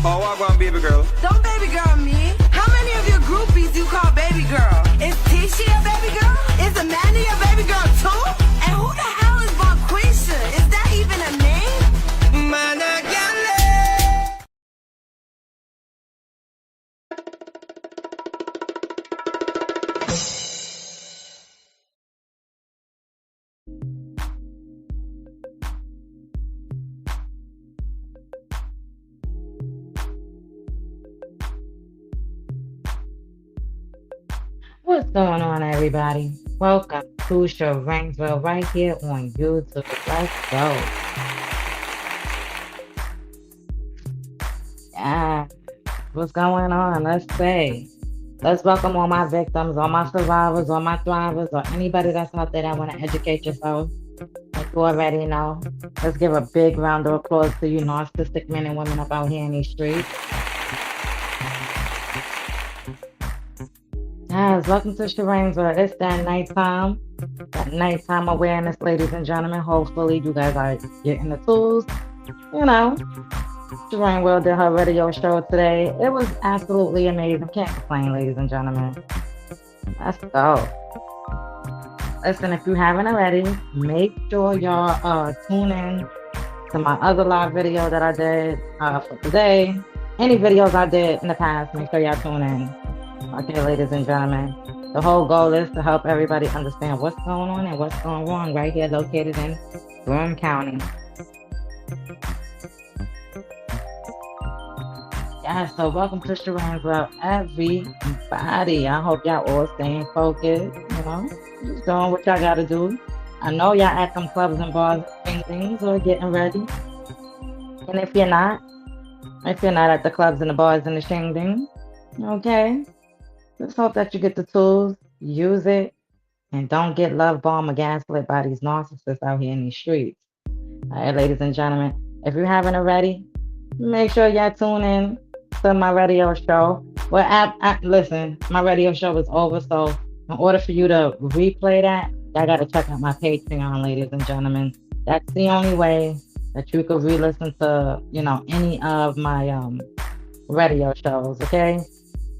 Oh, what one, baby girl? Don't baby girl me. How many of your groupies you call baby girl? Is Tisha a baby girl? Is Amanda a baby girl too? And who the hell is Bonquisha? Is that even a name? Man, I can't What's going on, everybody? Welcome to Sharanesville right here on YouTube. Let's go. Yeah, what's going on? Let's welcome all my victims, all my survivors, all my thrivers, or anybody that's out there that want to educate yourself. Like you already know. Let's give a big round of applause to you narcissistic men and women up out here in these streets. Yes, welcome to Sharanesville. It's that nighttime awareness, ladies and gentlemen. Hopefully, you guys are getting the tools. You know, Sharane Will did her radio show today. It was absolutely amazing. Can't complain, ladies and gentlemen. Let's go. Listen, if you haven't already, make sure y'all tune in to my other live video that I did for today. Any videos I did in the past, make sure y'all tune in. Okay, ladies and gentlemen. The whole goal is to help everybody understand what's going on and what's going wrong right here located in Broome County. Yeah, so welcome to Sharanesville, everybody. I hope y'all all staying focused, just doing what y'all gotta do. I know y'all at some clubs and bars and things or getting ready. And if you're not at the clubs and the bars and the shing okay, just hope that you get the tools, use it, and don't get love bombed or gaslit by these narcissists out here in these streets. All right, ladies and gentlemen, if you haven't already, make sure y'all tune in to my radio show. Well, listen, my radio show is over, so in order for you to replay that, y'all got to check out my Patreon, ladies and gentlemen. That's the only way that you could re-listen to, any of my radio shows, okay?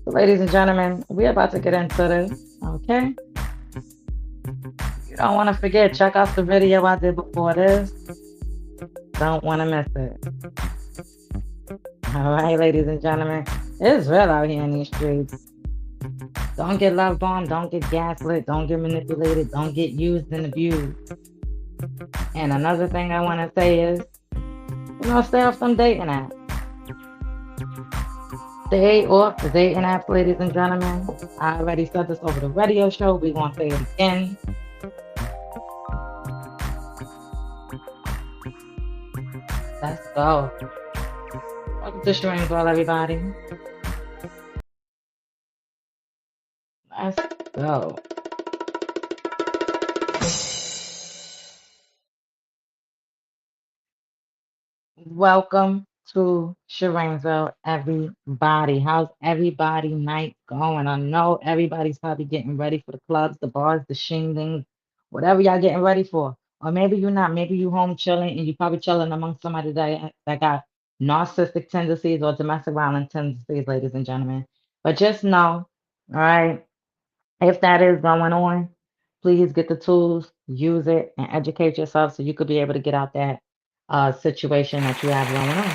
So, ladies and gentlemen, we're about to get into this, okay? You don't want to forget, check out the video I did before this. Don't want to miss it. All right, ladies and gentlemen, it's real out here in these streets. Don't get love bombed, don't get gaslit, don't get manipulated, don't get used and abused. And another thing I want to say is, stay off some dating apps. Stay off the dating apps, ladies and gentlemen. I already said this over the radio show. We're going to say it again. Let's go. Welcome to Sharanesville, everybody. Let's go. Welcome to Sharanesville, everybody. How's everybody night going? I know everybody's probably getting ready for the clubs, the bars, the shingdings, whatever y'all getting ready for. Or maybe you're not. Maybe you home chilling and you probably chilling among somebody that got narcissistic tendencies or domestic violence tendencies, ladies and gentlemen. But just know, all right, if that is going on, please get the tools, use it, and educate yourself so you could be able to get out that situation that you have going on.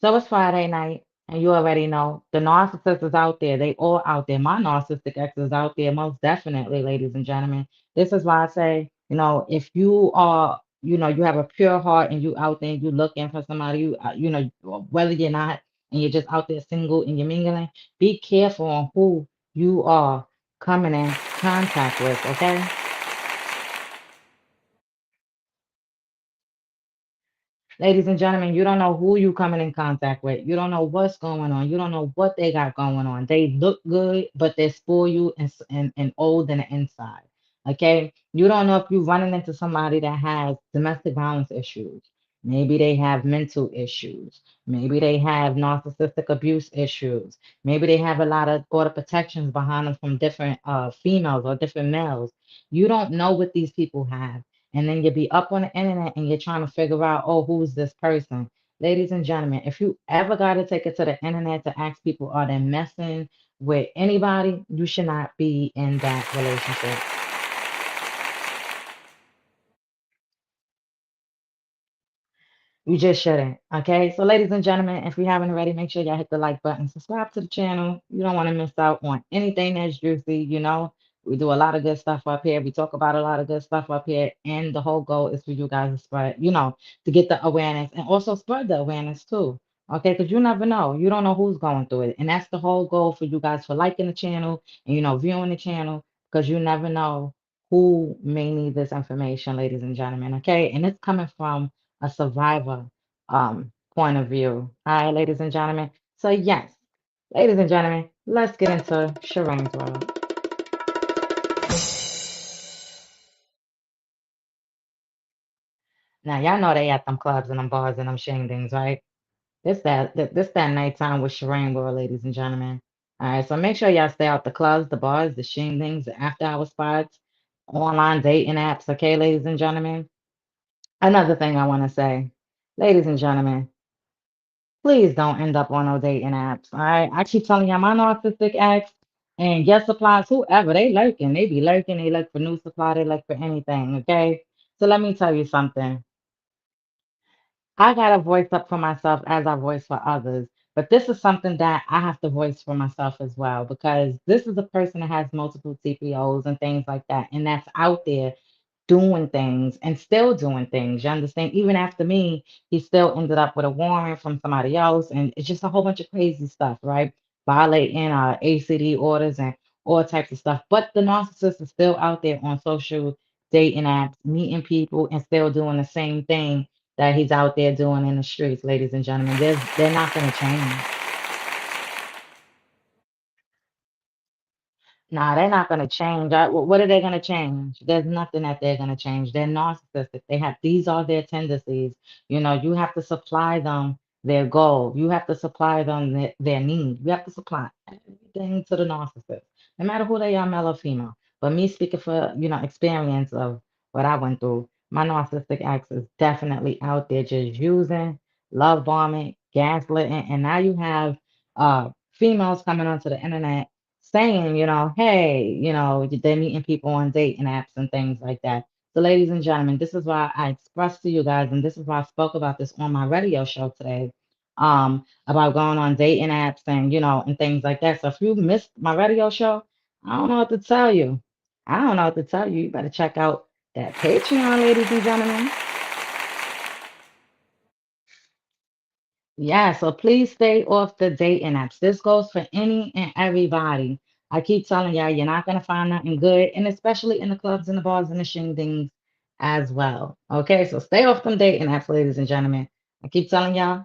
So it's Friday night, and you already know the narcissist is out there. They all out there. My narcissistic ex is out there, most definitely, ladies and gentlemen. This is why I say, if you are, you have a pure heart and you out there and you looking for somebody, whether you're not and you're just out there single and you're mingling, be careful on who you are coming in contact with, okay? Ladies and gentlemen, you don't know who you coming in contact with. You don't know what's going on. You don't know what they got going on. They look good, but they spoil you and old in the inside. Okay? You don't know if you're running into somebody that has domestic violence issues. Maybe they have mental issues. Maybe they have narcissistic abuse issues. Maybe they have a lot of border protections behind them from different females or different males. You don't know what these people have. and then you be up on the internet and you're trying to figure out, oh, who's this person? Ladies and gentlemen, if you ever got to take it to the internet to ask people, are they messing with anybody? You should not be in that relationship. You just shouldn't. Okay. So, ladies and gentlemen, if you haven't already, make sure y'all hit the like button, subscribe to the channel. You don't want to miss out on anything that's juicy. We do a lot of good stuff up here. We talk about a lot of good stuff up here. And the whole goal is for you guys to spread, to get the awareness and also spread the awareness too. Okay. Because you never know. You don't know who's going through it. And that's the whole goal for you guys for liking the channel and, viewing the channel because you never know who may need this information, ladies and gentlemen. Okay. And it's coming from a survivor point of view. All right, ladies and gentlemen. So, yes, ladies and gentlemen, let's get into Sharane's world. Now, y'all know they at them clubs and them bars and them shindigs, right? This that nighttime with Sharane world, ladies and gentlemen. All right, so make sure y'all stay out the clubs, the bars, the shindigs, the after hour spots, online dating apps, okay, ladies and gentlemen. Another thing I want to say, ladies and gentlemen, please don't end up on no dating apps. All right. I keep telling you, my narcissistic ex and yes supplies, whoever, they lurking. They be lurking. They look for new supply. They look for anything. Okay. So let me tell you something. I got to voice up for myself as I voice for others. But this is something that I have to voice for myself as well, because this is a person that has multiple TPOs and things like that. And that's out there doing things and still doing things. You understand? Even after me, he still ended up with a warrant from somebody else, and it's just a whole bunch of crazy stuff, right? Violating ACD orders and all types of stuff. But the narcissist is still out there on social dating apps, meeting people, and still doing the same thing that he's out there doing in the streets, ladies and gentlemen. They're not going to change. Nah, they're not going to change. What are they going to change? There's nothing that they're going to change. They're narcissistic. These are their tendencies. You have to supply them their goal. You have to supply them their need. You have to supply everything to the narcissist, no matter who they are, male or female. But me speaking for, experience of what I went through, my narcissistic ex is definitely out there just using, love bombing, gaslighting, and now you have females coming onto the internet saying, hey, they're meeting people on dating apps and things like that. So, ladies and gentlemen, this is why I expressed to you guys, and this is why I spoke about this on my radio show today, about going on dating apps and, and things like that. So, if you missed my radio show, I don't know what to tell you. I don't know what to tell you. You better check out that Patreon, ladies and gentlemen. Yeah, so please stay off the dating apps. This goes for any and everybody. I keep telling y'all, you're not gonna find nothing good, and especially in the clubs and the bars and the shingdings as well. Okay, so stay off them dating apps, ladies and gentlemen. I keep telling y'all,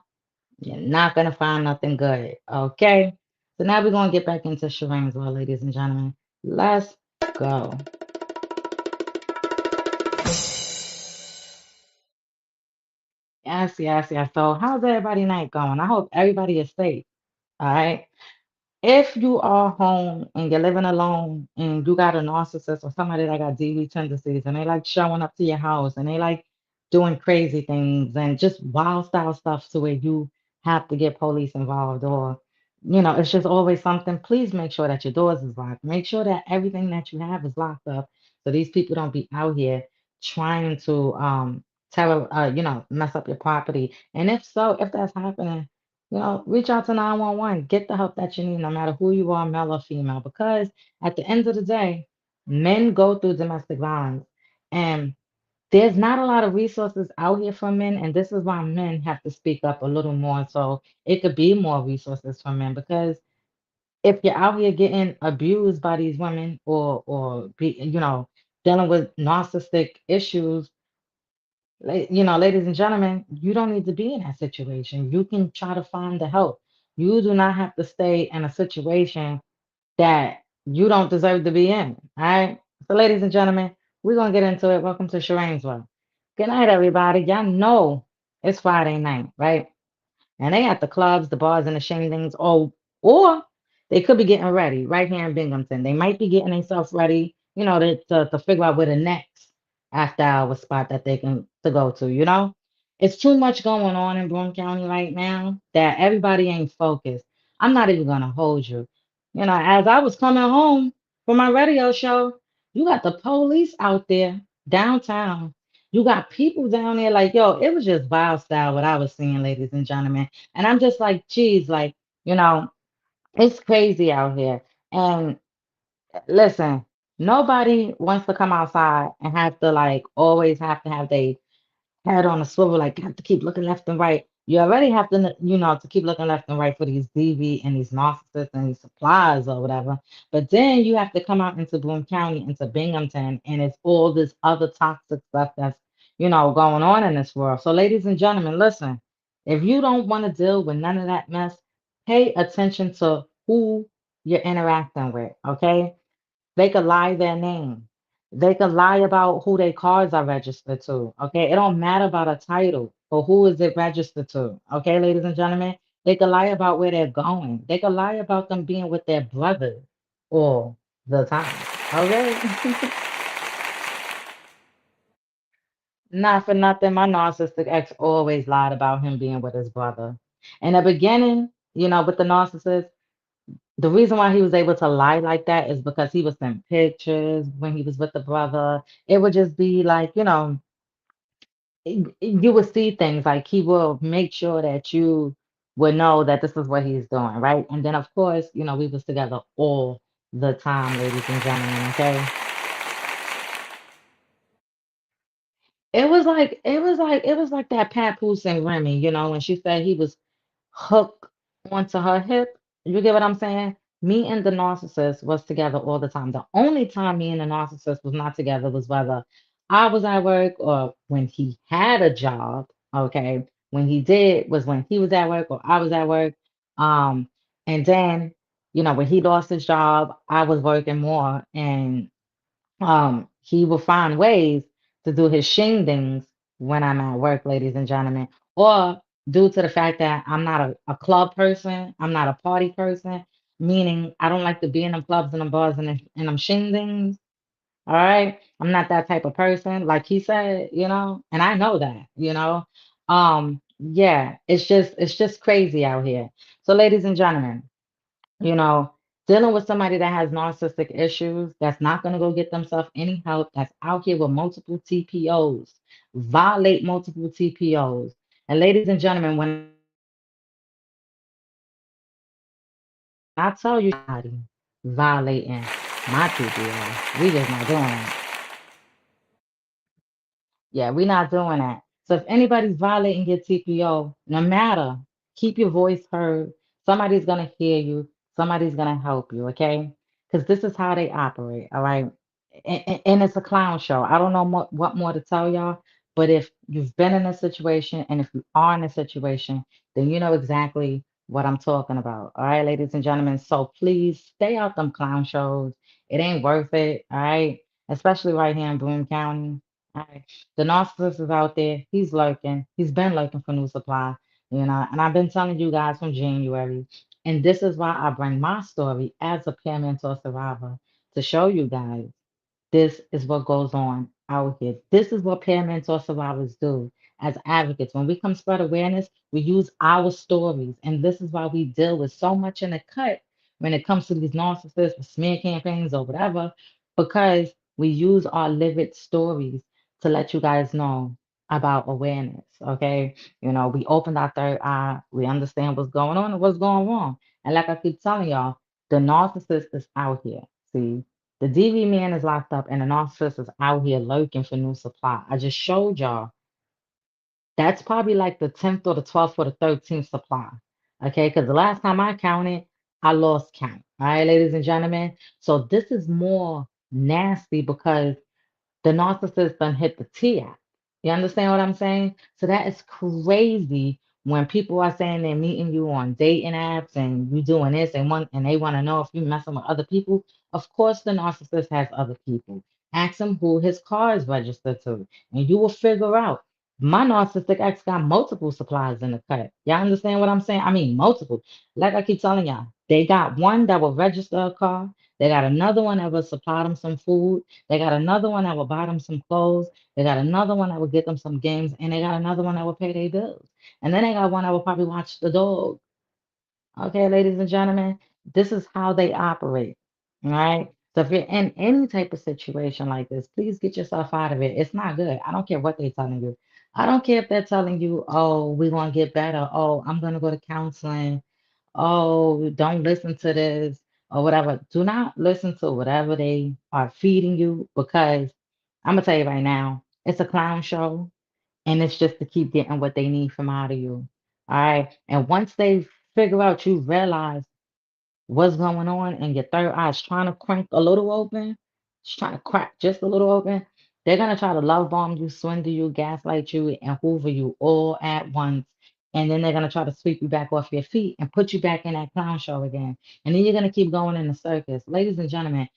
you're not gonna find nothing good. Okay, so now we're gonna get back into Sharane's world, ladies and gentlemen. Let's go. Yes, yes, yes. So how's everybody night going? I hope everybody is safe. All right. If you are home and you're living alone and you got a narcissist or somebody that got DV tendencies and they like showing up to your house and they like doing crazy things and just wild style stuff to where you have to get police involved, or it's just always something, please make sure that your doors is locked. Make sure that everything that you have is locked up so these people don't be out here trying to mess up your property. And if so, if that's happening, reach out to 911. Get the help that you need, no matter who you are, male or female. Because at the end of the day, men go through domestic violence. And there's not a lot of resources out here for men. And this is why men have to speak up a little more. So it could be more resources for men. Because if you're out here getting abused by these women or dealing with narcissistic issues, ladies and gentlemen, you don't need to be in that situation. You can try to find the help. You do not have to stay in a situation that you don't deserve to be in. All right. So, ladies and gentlemen, we're gonna get into it. Welcome to Sharane's World. Good night, everybody. Y'all know it's Friday night, right? And they at the clubs, the bars, and the shinglings. Or they could be getting ready right here in Binghamton. They might be getting themselves ready, to figure out where the next after hour spot that they can to go to, you know? It's too much going on in Broome County right now that everybody ain't focused. I'm not even gonna hold you. You know, as I was coming home from my radio show, you got the police out there downtown. You got people down there like, yo, it was just wild style what I was seeing, ladies and gentlemen. And I'm just like, geez, like, you know, it's crazy out here. And listen, nobody wants to come outside and have to like always have to have their head on a swivel, like have to keep looking left and right. You already have to, you know, to keep looking left and right for these DV and these narcissists and these supplies or whatever. But then you have to come out into Boone County, into Binghamton, and it's all this other toxic stuff that's, you know, going on in this world. So, ladies and gentlemen, listen, if you don't want to deal with none of that mess, pay attention to who you're interacting with, okay? They could lie their name. They could lie about who their cars are registered to. Okay. It don't matter about a title or who is it registered to. Okay, ladies and gentlemen. They could lie about where they're going. They could lie about them being with their brother all the time. Okay. Not for nothing. My narcissistic ex always lied about him being with his brother. In the beginning, you know, with the narcissist, the reason why he was able to lie like that is because he was sending pictures when he was with the brother. It would just be like, you know, you would see things like he will make sure that you would know that this is what he's doing, right? And then of course, you know, we was together all the time, ladies and gentlemen, okay? It was like that Papoose and Remy, you know, when she said he was hooked onto her hip. You get what I'm saying? Me and the narcissist was together all the time. The only time me and the narcissist was not together was whether I was at work or when he had a job. Okay. When he did was when he was at work or I was at work. Um, and then, you know, when he lost his job, I was working more and he will find ways to do his shingdings when I'm at work, ladies and gentlemen, or due to the fact that I'm not a club person, I'm not a party person, meaning I don't like to be in them clubs and them bars and them shingdings. All right. I'm not that type of person, like he said, you know, and I know that, you know. Yeah, it's just crazy out here. So, ladies and gentlemen, you know, dealing with somebody that has narcissistic issues, that's not going to go get themselves any help, that's out here with multiple TPOs, violate multiple TPOs. And ladies and gentlemen, when I tell you violating my TPO, we just not doing it. Yeah, we're not doing that. So if anybody's violating your TPO, no matter, keep your voice heard. Somebody's gonna hear you. Somebody's gonna help you, okay? Because this is how they operate, all right? And it's a clown show. I don't know what more to tell y'all, but if you've been in a situation and if you are in a situation, then you know exactly what I'm talking about. All right, ladies and gentlemen. So please stay out them clown shows. It ain't worth it, all right? Especially right here in Boone County. All right. The narcissist is out there. He's lurking. He's been lurking for new supply, you know. And I've been telling you guys from January. And this is why I bring my story as a peer mentor survivor to show you guys. This is what goes on out here. This is what peer mentor survivors do as advocates. When we come spread awareness, we use our stories. And this is why we deal with so much in the cut when it comes to these narcissists, smear campaigns, or whatever, because we use our lived stories to let you guys know about awareness. Okay. You know, we opened our third eye, we understand what's going on and what's going wrong. And like I keep telling y'all, the narcissist is out here. See, the DV man is locked up and the narcissist is out here lurking for new supply. I just showed y'all that's probably like the 10th or the 12th or the 13th supply. Okay, because the last time I counted, I lost count. All right, ladies and gentlemen. So this is more nasty because the narcissist done hit the T app. You understand what I'm saying? So that is crazy when people are saying they're meeting you on dating apps and you doing this and they want to know if you messing with other people. Of course, the narcissist has other people. Ask him who his car is registered to, and you will figure out. My narcissistic ex got multiple supplies in the cut. Y'all understand what I'm saying? I mean, multiple. Like I keep telling y'all, they got one that will register a car. They got another one that will supply them some food. They got another one that will buy them some clothes. They got another one that will get them some games. And they got another one that will pay their bills. And then they got one that will probably watch the dog. Okay, ladies and gentlemen, this is how they operate. All right. So if you're in any type of situation like this, please get yourself out of it. It's not good. I don't care what they're telling you. I don't care if they're telling you, oh, we're going to get better. Oh, I'm going to go to counseling. Oh, don't listen to this or whatever. Do not listen to whatever they are feeding you because I'm going to tell you right now, it's a clown show and it's just to keep getting what they need from out of you. All right. And once they figure out you realize what's going on and your third eye is trying to crank a little open, it's trying to crack just a little open, they're gonna try to love bomb you, swindle you, gaslight you, and hoover you all at once. And then they're gonna try to sweep you back off your feet and put you back in that clown show again. And then you're gonna keep going in the circus. Ladies and gentlemen,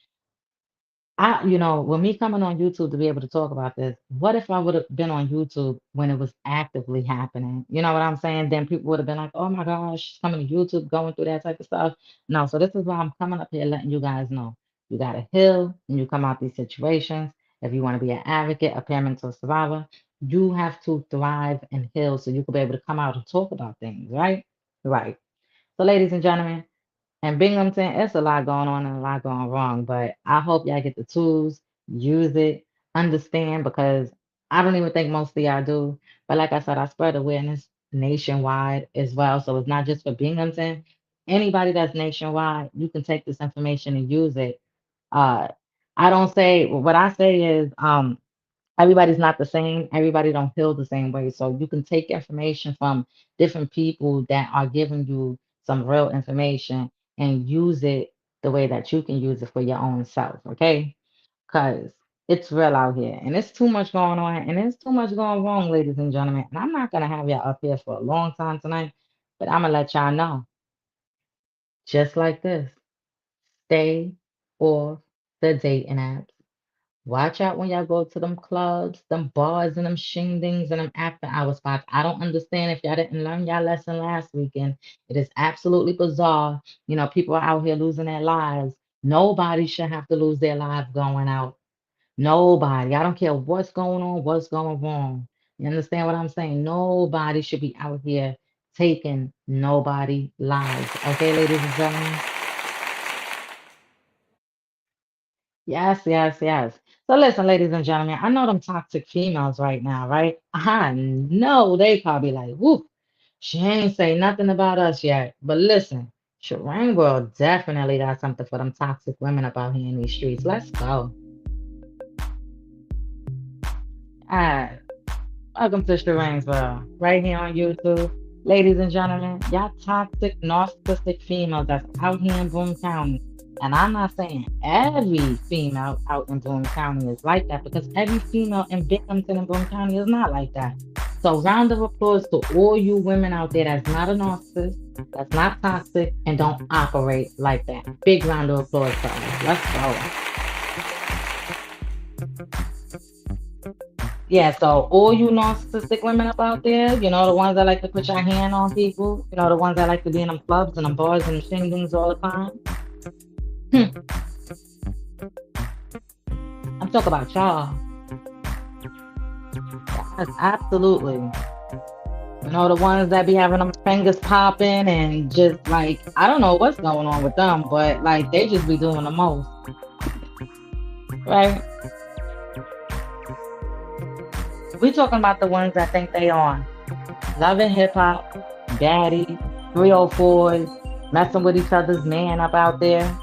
with me coming on YouTube to be able to talk about this, what if I would have been on YouTube when it was actively happening? You know what I'm saying? Then people would have been like, oh my gosh, she's coming to YouTube, going through that type of stuff. No, so this is why I'm coming up here letting you guys know. You got to heal when you come out these situations. If you want to be an advocate, a parental survivor, you have to thrive and heal so you can be able to come out and talk about things, right? Right. So, ladies and gentlemen, and Binghamton, it's a lot going on and a lot going wrong, but I hope y'all get the tools, use it, understand, because I don't even think most of y'all do. But like I said, I spread awareness nationwide as well. So it's not just for Binghamton. Anybody that's nationwide, you can take this information and use it. Uh, I don't say, what I say is, everybody's not the same. Everybody don't heal the same way. So you can take information from different people that are giving you some real information and use it the way that you can use it for your own self. Okay? Because it's real out here and it's too much going on and it's too much going wrong, ladies and gentlemen. And I'm not going to have y'all up here for a long time tonight, but I'm going to let y'all know just like this, stay off the dating apps. Watch out when y'all go to them clubs, them bars, and them shingdings and them after hour spots. I don't understand if y'all didn't learn y'all lesson last weekend. It is absolutely bizarre. People are out here losing their lives. Nobody should have to lose their lives going out. Nobody. I don't care what's going on, what's going wrong. You understand what I'm saying? Nobody should be out here taking nobody lives. Okay, ladies and gentlemen? Yes, yes, yes. So listen, ladies and gentlemen, I know them toxic females right now, right? I know they probably like, whoop, she ain't say nothing about us yet. But listen, Sharane World definitely got something for them toxic women up out here in these streets. Let's go. Ah, welcome to Sharane's World, right here on YouTube. Ladies and gentlemen, y'all toxic, narcissistic females that's out here in Boone County. And I'm not saying every female out in Boone County is like that because every female in Binghamton and Boone County is not like that. So round of applause to all you women out there that's not a narcissist, that's not toxic, and don't operate like that. Big round of applause for us. Let's go. Yeah, so all you narcissistic women up out there, the ones that like to put your hand on people, the ones that like to be in them clubs and them bars and shingles all the time. I'm talking about y'all. Yes, absolutely. The ones that be having them fingers popping and just like, I don't know what's going on with them, but like they just be doing the most. Right? We talking about the ones that think they on loving hip hop, daddy, 304s, messing with each other's man up out there,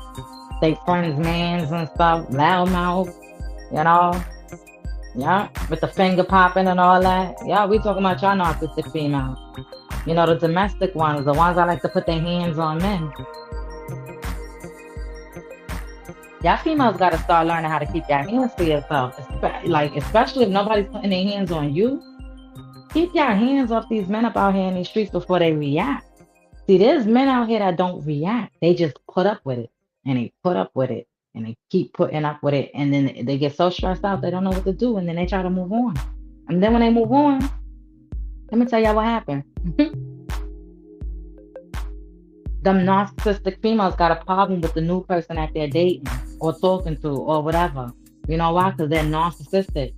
they friends' mans and stuff, loudmouth, you know, yeah, with the finger popping and all that. Yeah, we talking about y'all narcissistic females. The domestic ones, the ones that like to put their hands on men. Y'all females got to start learning how to keep your hands to yourself. Especially if nobody's putting their hands on you. Keep your hands off these men up out here in these streets before they react. See, there's men out here that don't react. They just put up with it. And they put up with it. And they keep putting up with it. And then they get so stressed out, they don't know what to do. And then they try to move on. And then when they move on, let me tell y'all what happened. Them narcissistic females got a problem with the new person that they're dating or talking to or whatever. You know why? Because they're narcissistic.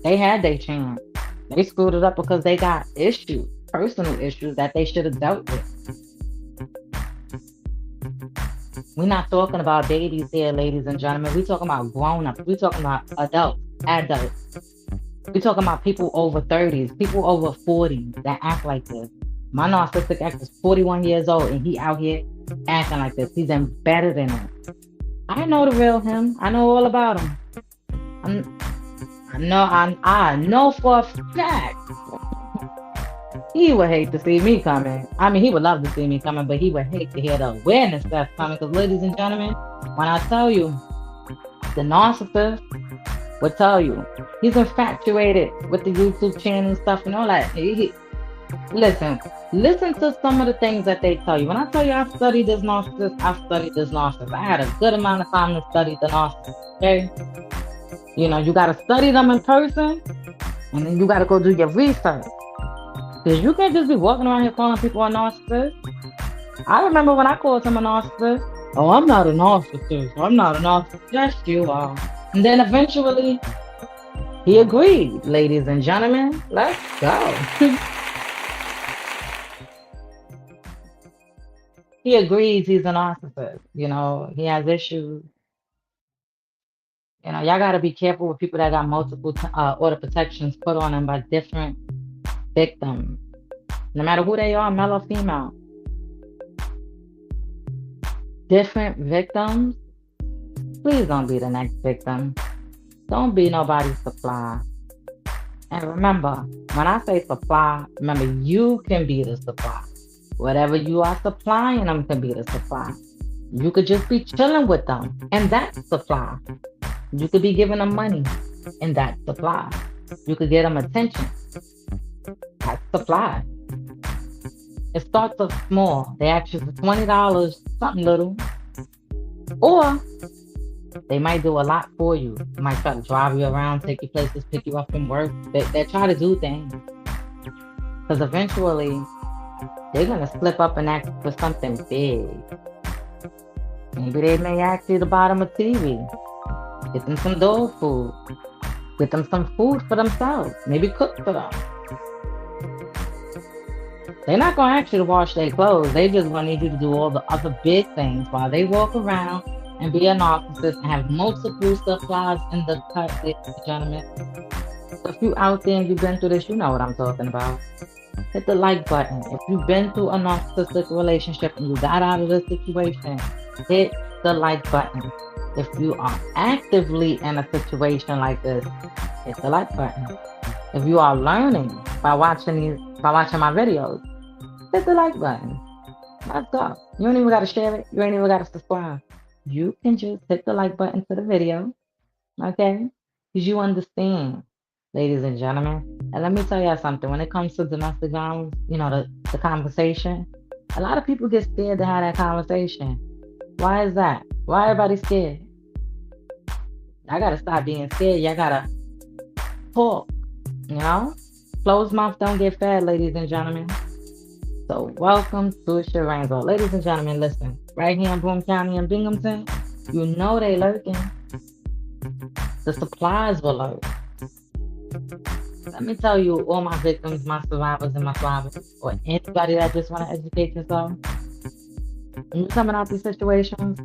They had their chance. They screwed it up because they got issues, personal issues that they should have dealt with. We're not talking about babies here, ladies and gentlemen. We're talking about grown-ups. We're talking about adults. We're talking about people over 30s, people over 40 that act like this. My narcissistic ex is 41 years old and he out here acting like this. He's embedded in it. I know the real him. I know all about him. I know for a fact he would hate to see me coming. I mean, he would love to see me coming, but he would hate to hear the awareness that's coming. Because, ladies and gentlemen, when I tell you, the narcissist would tell you he's infatuated with the YouTube channel and stuff and all that. Listen to some of the things that they tell you. When I tell you I studied this narcissist, I had a good amount of time to study the narcissist, okay? You know, you got to study them in person, and then you got to go do your research. Because you can't just be walking around here calling people a narcissist. I remember when I called him a narcissist. Oh, I'm not a narcissist. Yes, you are. And then eventually, he agreed. Ladies and gentlemen, let's go. He agrees he's a narcissist. You know, he has issues. You know, y'all got to be careful with people that got multiple order protections put on them by different victims. No matter who they are, male or female. Different victims. Please don't be the next victim. Don't be nobody's supply. And remember, when I say supply, remember you can be the supply. Whatever you are supplying them can be the supply. You could just be chilling with them, and that's supply. You could be giving them money, and that's supply. You could get them attention. That's supply. It starts off small. They ask you for $20, something little. Or they might do a lot for you. They might try to drive you around, take you places, pick you up from work. They try to do things. Because eventually, they're going to slip up and ask for something big. Maybe they may ask you to buy them a TV. Get them some dog food. Get them some food for themselves. Maybe cook for them. They're not going to ask you to wash their clothes. They just going to need you to do all the other big things while they walk around and be a narcissist and have multiple supplies in the cut, ladies and gentlemen. So if you out there and you've been through this, you know what I'm talking about. Hit the like button. If you've been through a narcissistic relationship and you got out of the situation, hit the like button. If you are actively in a situation like this, hit the like button. If you are learning by watching my videos, hit the like button. Let's go. You don't even got to share it. You ain't even got to subscribe. You can just hit the like button to the video, okay? Because you understand, ladies and gentlemen. And let me tell you something. When it comes to domestic violence, you know, the conversation, a lot of people get scared to have that conversation. Why is that? Why everybody scared? I got to stop being scared. Y'all got to talk, you know? Closed mouth don't get fed, ladies and gentlemen. So welcome to Sharane. Ladies and gentlemen, listen. Right here in Boone County in Binghamton, you know they lurking. The supplies will lurk. Let me tell you, all my victims, my survivors, and my thrivers, or anybody that just want to educate yourself, when you're coming out these situations,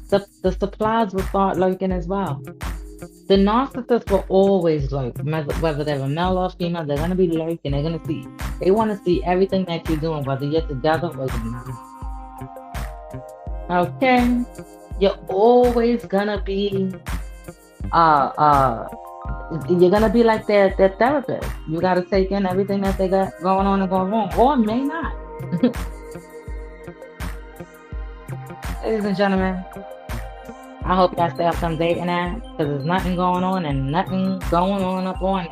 the supplies will start lurking as well. The narcissists will always lurk, whether they're a male or female, they're going to be lurking. They're going to see. They want to see everything that you're doing, whether you're together or you're not. Okay? You're always going to be, you're going to be like their therapist. You got to take in everything that they got going on and going wrong, or may not. Ladies and gentlemen, I hope y'all stay up some dating apps, because there's nothing going on and nothing going on up on it.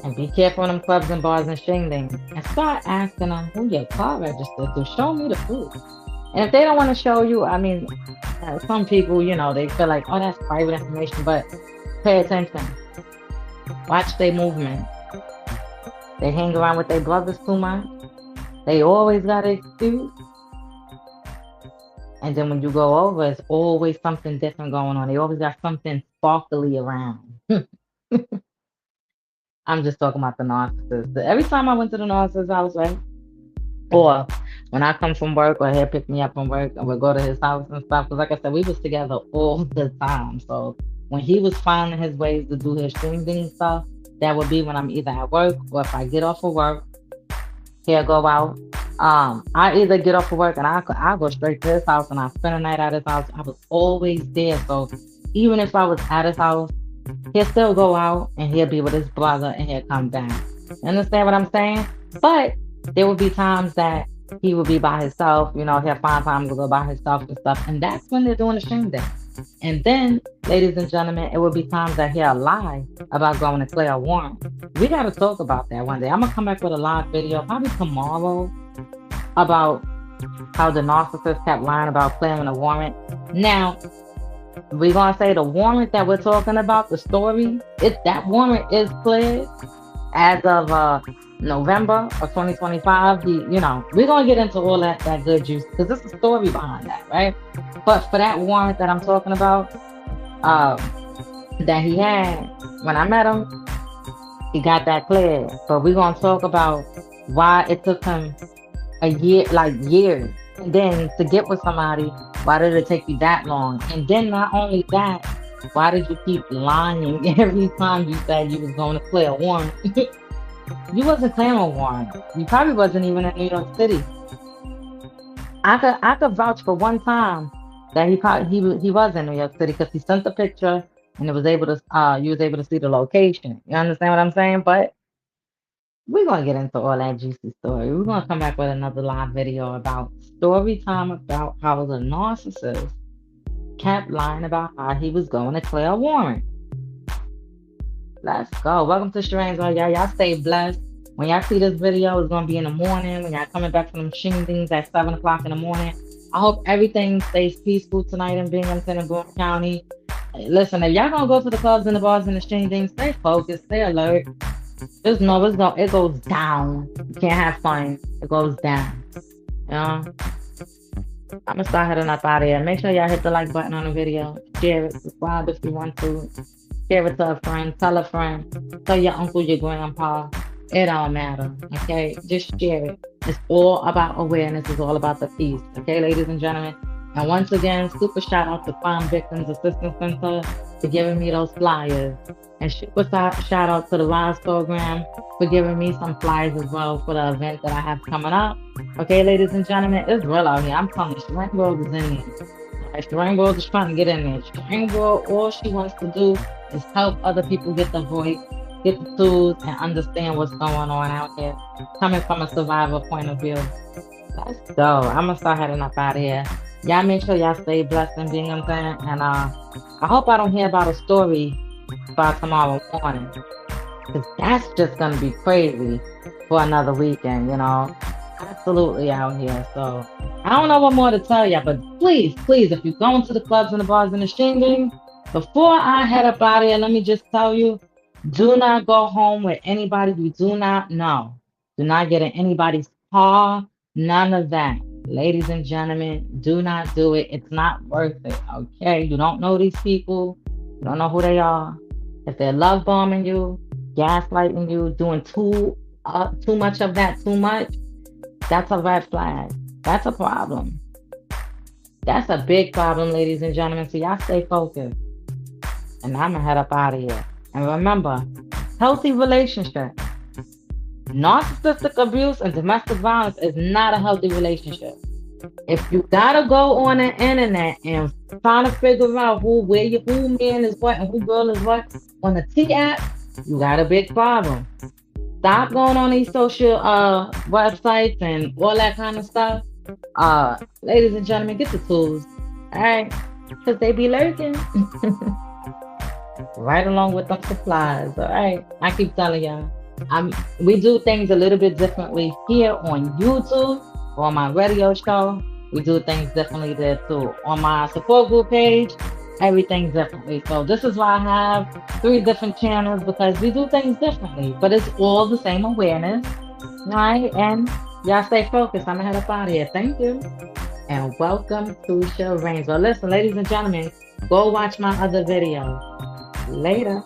And be careful in them clubs and bars and shingling. And start asking them who your car registered to. Show me the proof. And if they don't want to show you, I mean, some people, you know, they feel like, oh, that's private information, but pay attention. Watch their movement. They hang around with their brothers too much. They always got an excuse. And then when you go over, it's always something different going on. They always got something sparkly around. I'm just talking about the narcissist. Every time I went to the narcissist house, right? Or when I come from work or he'd pick me up from work and we'd go to his house and stuff. Because like I said, we was together all the time. So when he was finding his ways to do his streaming stuff, that would be when I'm either at work or if I get off of work, he'll go out. I either get off of work and I go straight to his house and I spend the night at his house. I was always there. So even if I was at his house, he'll still go out and he'll be with his brother and he'll come back. You understand what I'm saying? But there would be times that he would be by himself, you know, he'll find time to go by himself and stuff. And that's when they're doing the stream day. And then, ladies and gentlemen, it would be times that he'll lie about going to clear a warrant. We got to talk about that one day. I'm going to come back with a live video, probably tomorrow, about how the narcissist kept lying about clearing a warrant. Now, we're going to say the warrant that we're talking about, the story, that warrant is cleared as of November of 2025. We're going to get into all that good juice because there's a story behind that, right? But for that warrant that I'm talking about, that he had, when I met him, he got that cleared. But we're going to talk about why it took him a year, like years. And then to get with somebody, why did it take you that long? And then not only that, why did you keep lying every time you said you was going to clear a warrant? You wasn't clearing a warrant. You probably wasn't even in New York City. I could vouch for one time that he was in New York City because he sent the picture and you was able to see the location. You understand what I'm saying? But we're gonna get into all that juicy story. We're gonna come back with another live video about story time about how the narcissist kept lying about how he was going to clear a warrant. Let's go. Welcome to Sharane's World, y'all. Y'all stay blessed. When y'all see this video, it's gonna be in the morning. When y'all coming back from them shingdings at 7 o'clock in the morning. I hope everything stays peaceful tonight in Binghamton and Boone County. Listen, if y'all gonna go to the clubs and the bars and the shingdings, stay focused, stay alert. Just know it goes down. You can't have fun. It goes down. You know? I'm gonna start heading up out of here. Make sure y'all hit the like button on the video. Share it, subscribe if you want to. Share it to a friend, tell a friend, tell your uncle, your grandpa. It don't matter, okay? Just share it. It's all about awareness. It's all about the peace, okay, ladies and gentlemen? And once again, super shout out to Crime Victims Assistance Center for giving me those flyers. And super shout out to the RISE program for giving me some flyers as well for the event that I have coming up. Okay, ladies and gentlemen, it's real out here. I'm telling you, Sharane World is in there. Sharane World is trying to get in there. Sharane World, all she wants to do is help other people get the voice, get the tools, and understand what's going on out here, coming from a survivor point of view. Let's go. I'm going to start heading up out of here. Y'all make sure y'all stay blessed in Binghamton. And I hope I don't hear about a story by tomorrow morning. Because that's just going to be crazy for another weekend, you know. Absolutely out here. So I don't know what more to tell y'all. But please, if you're going to the clubs and the bars and the shingling, before I head up out of here, let me just tell you, do not go home with anybody you do not know. Do not get in anybody's car. None of that. Ladies and gentlemen, do not do it. It's not worth it, okay? You don't know these people. You don't know who they are. If they're love bombing you, gaslighting you, doing too much of that, that's a red flag. That's a problem. That's a big problem, ladies and gentlemen. So y'all stay focused. And I'm going to head up out of here. And remember, healthy relationship. Narcissistic abuse and domestic violence is not a healthy relationship. If you gotta go on the internet and try to figure out who man is what and who girl is what on the T app, you got a big problem. Stop going on these social websites and all that kind of stuff. Ladies and gentlemen, get the tools, all right? Because they be lurking. Right along with them supplies, all right? I keep telling y'all. We do things a little bit differently here on YouTube, on my radio show. We do things differently there too. On my support group page, everything's differently. So this is why I have 3 different channels, because we do things differently, but it's all the same awareness, right? And Y'all stay focused. I'm gonna head up out of here. Thank you. And welcome to Sharane. So listen, ladies and gentlemen, go watch my other video. Later.